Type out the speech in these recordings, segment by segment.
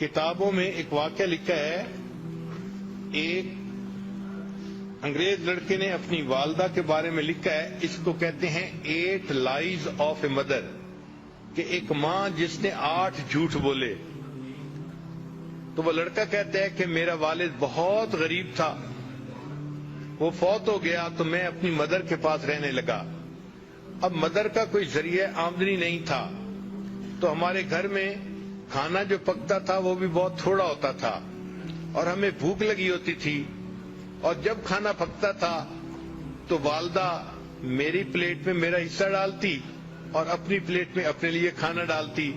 کتابوں میں ایک واقعہ لکھا ہے، ایک انگریز لڑکے نے اپنی والدہ کے بارے میں لکھا ہے، اس کو کہتے ہیں 8 لائز آف اے مدر، کہ ایک ماں جس نے 8 جھوٹ بولے. تو وہ لڑکا کہتا ہے کہ میرا والد بہت غریب تھا، وہ فوت ہو گیا تو میں اپنی مدر کے پاس رہنے لگا. اب مدر کا کوئی ذریعہ آمدنی نہیں تھا، تو ہمارے گھر میں کھانا جو پکتا تھا وہ بھی بہت تھوڑا ہوتا تھا، اور ہمیں بھوک لگی ہوتی تھی. اور جب کھانا پکتا تھا تو والدہ میری پلیٹ میں میرا حصہ ڈالتی اور اپنی پلیٹ میں اپنے لیے کھانا ڈالتی.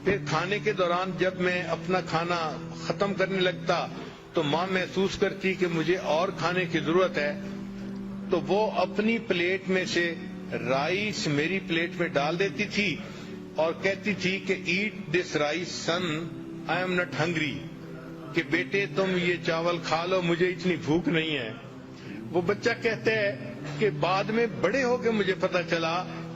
پھر کھانے کے دوران جب میں اپنا کھانا ختم کرنے لگتا تو ماں محسوس کرتی کہ مجھے اور کھانے کی ضرورت ہے، تو وہ اپنی پلیٹ میں سے رائس میری پلیٹ میں ڈال دیتی تھی اور کہتی تھی کہ eat this rice son, I'm not hungry, کہ بیٹے تم یہ چاول کھا لو، مجھے اتنی بھوک نہیں ہے. وہ بچہ کہتا ہے کہ بعد میں بڑے ہو کے مجھے پتا چلا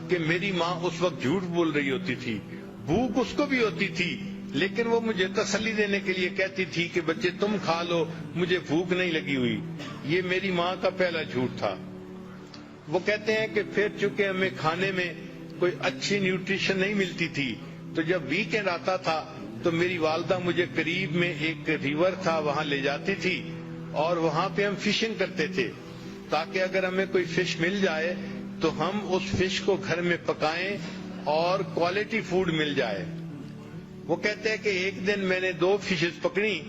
کہ میری ماں اس وقت جھوٹ بول رہی ہوتی تھی، بھوک اس کو بھی ہوتی تھی، لیکن وہ مجھے تسلی دینے کے لیے کہتی تھی کہ بچے تم کھا لو، مجھے بھوک نہیں لگی ہوئی. یہ میری ماں کا پہلا جھوٹ تھا. وہ کہتے ہیں کہ پھر چونکہ ہمیں کھانے میں کوئی اچھی نیوٹریشن نہیں ملتی تھی، تو جب ویکینڈ آتا تھا تو میری والدہ مجھے قریب میں ایک ریور تھا وہاں لے جاتی تھی، اور وہاں پہ ہم فشنگ کرتے تھے تاکہ اگر ہمیں کوئی فش مل جائے تو ہم اس فش کو گھر میں پکائیں اور کوالٹی فوڈ مل جائے. وہ کہتے ہیں کہ ایک دن میں نے 2 فشز پکڑی،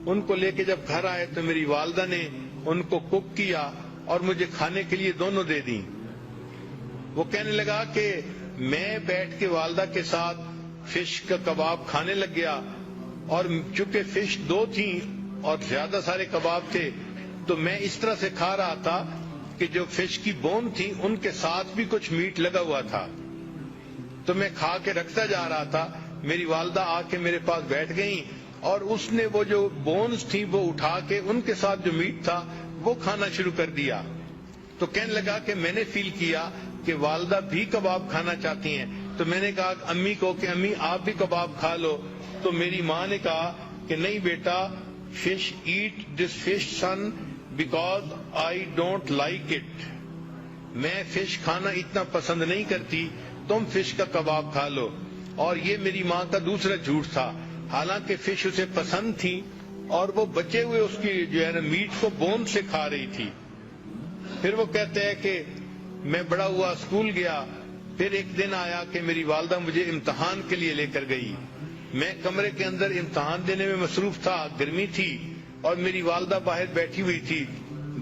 ان کو لے کے جب گھر آئے تو میری والدہ نے ان کو کوک کیا اور مجھے کھانے کے لیے دونوں دے دیں. وہ کہنے لگا کہ میں بیٹھ کے والدہ کے ساتھ فش کا کباب کھانے لگ گیا، اور چونکہ فش 2 تھیں اور زیادہ سارے کباب تھے تو میں اس طرح سے کھا رہا تھا کہ جو فش کی بون تھی ان کے ساتھ بھی کچھ میٹ لگا ہوا تھا، تو میں کھا کے رکھتا جا رہا تھا. میری والدہ آ کے میرے پاس بیٹھ گئیں اور اس نے وہ جو بونز تھی وہ اٹھا کے ان کے ساتھ جو میٹ تھا وہ کھانا شروع کر دیا. تو کہنے لگا کہ میں نے فیل کیا کہ والدہ بھی کباب کھانا چاہتی ہیں، تو میں نے کہا امی کو کہ امی آپ بھی کباب کھا لو. تو میری ماں نے کہا کہ نہیں بیٹا، fish eat this fish son because I don't like it, میں فش کھانا اتنا پسند نہیں کرتی، تم فش کا کباب کھا لو. اور یہ میری ماں کا دوسرا جھوٹ تھا، حالانکہ فش اسے پسند تھی اور وہ بچے ہوئے اس کی جو ہے نا میٹ کو بون سے کھا رہی تھی. پھر وہ کہتے ہیں کہ میں بڑا ہوا، اسکول گیا، پھر ایک دن آیا کہ میری والدہ مجھے امتحان کے لیے لے کر گئی. میں کمرے کے اندر امتحان دینے میں مصروف تھا، گرمی تھی اور میری والدہ باہر بیٹھی ہوئی تھی.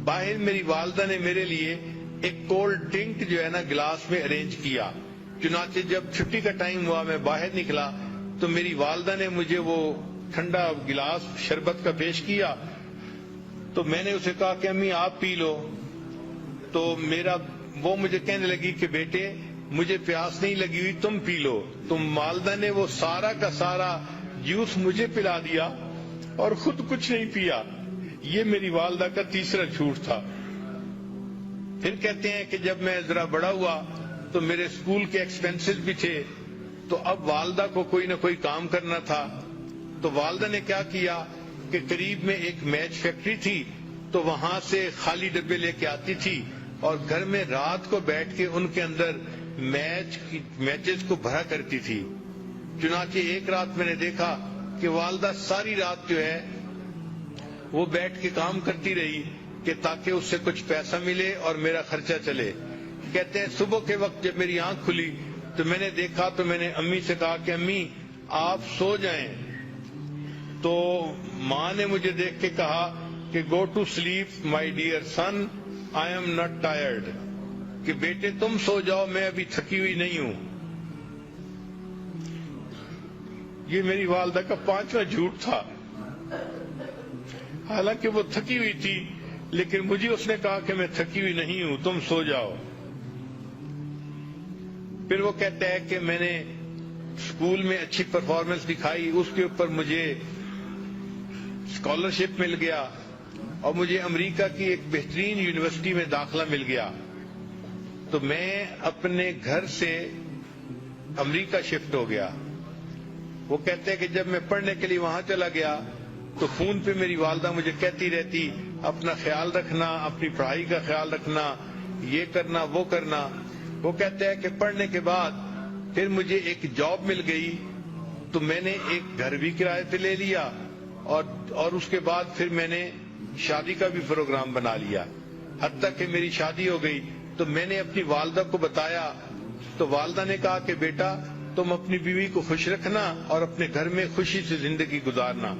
باہر میری والدہ نے میرے لیے ایک کولڈ ڈرنک جو ہے نا گلاس میں ارینج کیا. چنانچہ جب چھٹی کا ٹائم ہوا میں باہر نکلا تو میری والدہ نے مجھے وہ ٹھنڈا گلاس شربت کا پیش کیا. تو میں نے اسے کہا کہ امی آپ پی لو. تو وہ مجھے کہنے لگی کہ بیٹے مجھے پیاس نہیں لگی ہوئی، تم پی لو. تو والدہ نے وہ سارا کا سارا جوس مجھے پلا دیا اور خود کچھ نہیں پیا. یہ میری والدہ کا تیسرا جھوٹ تھا. پھر کہتے ہیں کہ جب میں ذرا بڑا ہوا تو میرے اسکول کے ایکسپینسز بھی تھے، تو اب والدہ کو کوئی نہ کوئی کام کرنا تھا. تو والدہ نے کیا کیا کہ قریب میں ایک میچ فیکٹری تھی، تو وہاں سے خالی ڈبے لے کے آتی تھی اور گھر میں رات کو بیٹھ کے ان کے اندر میچز کو بھرا کرتی تھی. چنانچہ ایک رات میں نے دیکھا کہ والدہ ساری رات جو ہے وہ بیٹھ کے کام کرتی رہی کہ تاکہ اس سے کچھ پیسہ ملے اور میرا خرچہ چلے. کہتے ہیں صبح کے وقت جب میری آنکھ کھلی تو میں نے دیکھا تو میں نے امی سے کہا کہ امی آپ سو جائیں. تو ماں نے مجھے دیکھ کے کہا کہ go to sleep my dear son, I'm not tired, کہ بیٹے تم سو جاؤ، میں ابھی تھکی ہوئی نہیں ہوں. یہ میری والدہ کا 5واں جھوٹ تھا. حالانکہ وہ تھکی ہوئی تھی لیکن مجھے اس نے کہا کہ میں تھکی ہوئی نہیں ہوں، تم سو جاؤ. پھر وہ کہتا ہے کہ میں نے اسکول میں اچھی پرفارمنس دکھائی، اس کے اوپر مجھے اسکالرشپ مل گیا اور مجھے امریکہ کی ایک بہترین یونیورسٹی میں داخلہ مل گیا. تو میں اپنے گھر سے امریکہ شفٹ ہو گیا. وہ کہتے ہیں کہ جب میں پڑھنے کے لیے وہاں چلا گیا تو فون پہ میری والدہ مجھے کہتی رہتی اپنا خیال رکھنا، اپنی پڑھائی کا خیال رکھنا، یہ کرنا وہ کرنا۔ وہ کہتے ہیں کہ پڑھنے کے بعد پھر مجھے ایک جاب مل گئی تو میں نے ایک گھر بھی کرائے پہ لے لیا اور اس کے بعد پھر میں نے شادی کا بھی پروگرام بنا لیا، حتیٰ کہ میری شادی ہو گئی۔ تو میں نے اپنی والدہ کو بتایا تو والدہ نے کہا کہ بیٹا تم اپنی بیوی کو خوش رکھنا اور اپنے گھر میں خوشی سے زندگی گزارنا۔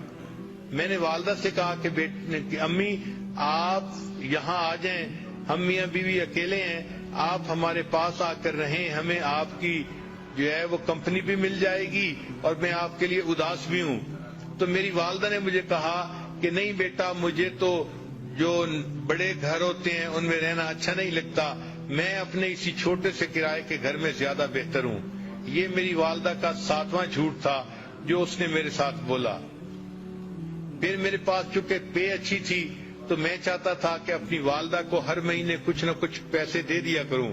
میں نے والدہ سے کہا کہ امی آپ یہاں آ جائیں، ہم میاں بیوی اکیلے ہیں، آپ ہمارے پاس آ کر رہیں، ہمیں آپ کی جو ہے وہ کمپنی بھی مل جائے گی اور میں آپ کے لیے اداس بھی ہوں۔ تو میری والدہ نے مجھے کہا کہ نہیں بیٹا، مجھے تو جو بڑے گھر ہوتے ہیں ان میں رہنا اچھا نہیں لگتا، میں اپنے اسی چھوٹے سے کرائے کے گھر میں زیادہ بہتر ہوں۔ یہ میری والدہ کا 7واں جھوٹ تھا جو اس نے میرے ساتھ بولا۔ پھر میرے پاس چونکہ پے اچھی تھی تو میں چاہتا تھا کہ اپنی والدہ کو ہر مہینے کچھ نہ کچھ پیسے دے دیا کروں۔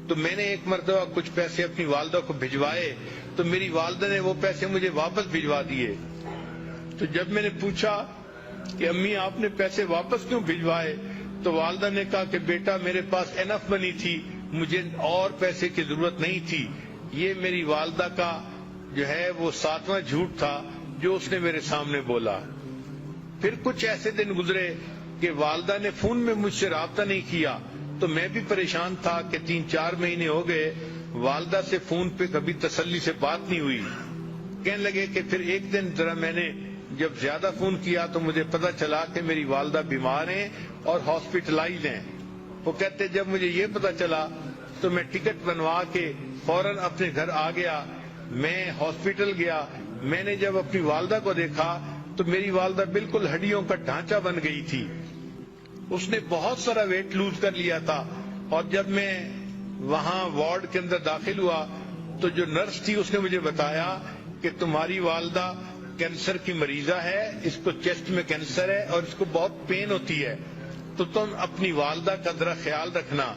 تو میں نے ایک مرتبہ کچھ پیسے اپنی والدہ کو بھجوائے تو میری والدہ نے وہ پیسے مجھے واپس بھجوا دیے۔ تو جب میں نے پوچھا کہ امی آپ نے پیسے واپس کیوں بھجوائے تو والدہ نے کہا کہ بیٹا میرے پاس انف منی تھی، مجھے اور پیسے کی ضرورت نہیں تھی۔ یہ میری والدہ کا جو ہے وہ 7واں جھوٹ تھا جو اس نے میرے سامنے بولا۔ پھر کچھ ایسے دن گزرے کہ والدہ نے فون میں مجھ سے رابطہ نہیں کیا تو میں بھی پریشان تھا کہ 3-4 مہینے ہو گئے والدہ سے فون پہ کبھی تسلی سے بات نہیں ہوئی۔ کہنے لگے کہ پھر ایک دن ذرا میں نے جب زیادہ فون کیا تو مجھے پتا چلا کہ میری والدہ بیمار ہیں اور ہاسپٹلائز ہیں۔ وہ کہتے جب مجھے یہ پتا چلا تو میں ٹکٹ بنوا کے فوراً اپنے گھر آ گیا۔ میں ہاسپٹل گیا، میں نے جب اپنی والدہ کو دیکھا تو میری والدہ بالکل ہڈیوں کا ڈھانچہ بن گئی تھی، اس نے بہت سارا ویٹ لوز کر لیا تھا۔ اور جب میں وہاں وارڈ کے اندر داخل ہوا تو جو نرس تھی اس نے مجھے بتایا کہ تمہاری والدہ کینسر کی مریضہ ہے، اس کو چیسٹ میں کینسر ہے اور اس کو بہت پین ہوتی ہے، تو تم اپنی والدہ کا ذرا خیال رکھنا۔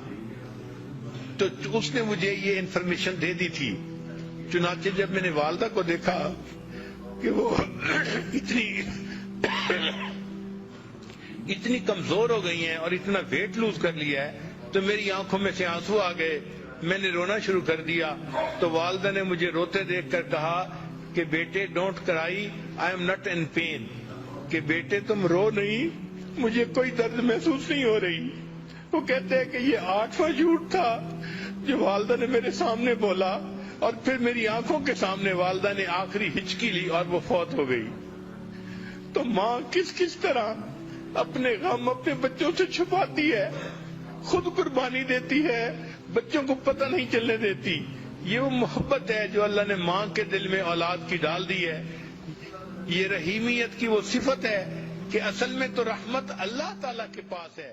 تو اس نے مجھے یہ انفارمیشن دے دی تھی۔ چنانچہ جب میں نے والدہ کو دیکھا کہ وہ اتنی کمزور ہو گئی ہیں اور اتنا ویٹ لوز کر لیا ہے تو میری آنکھوں میں سے آنسو آ گئے، میں نے رونا شروع کر دیا۔ تو والدہ نے مجھے روتے دیکھ کر کہا کہ بیٹے don't cry, I'm not in pain, کہ بیٹے تم رو نہیں، مجھے کوئی درد محسوس نہیں ہو رہی۔ وہ کہتے ہیں کہ یہ 8واں جھوٹ تھا جو والدہ نے میرے سامنے بولا اور پھر میری آنکھوں کے سامنے والدہ نے آخری ہچکی لی اور وہ فوت ہو گئی۔ تو ماں کس طرح اپنے غم اپنے بچوں سے چھپاتی ہے، خود قربانی دیتی ہے، بچوں کو پتہ نہیں چلنے دیتی۔ یہ وہ محبت ہے جو اللہ نے ماں کے دل میں اولاد کی ڈال دی ہے۔ یہ رحیمیت کی وہ صفت ہے کہ اصل میں تو رحمت اللہ تعالیٰ کے پاس ہے۔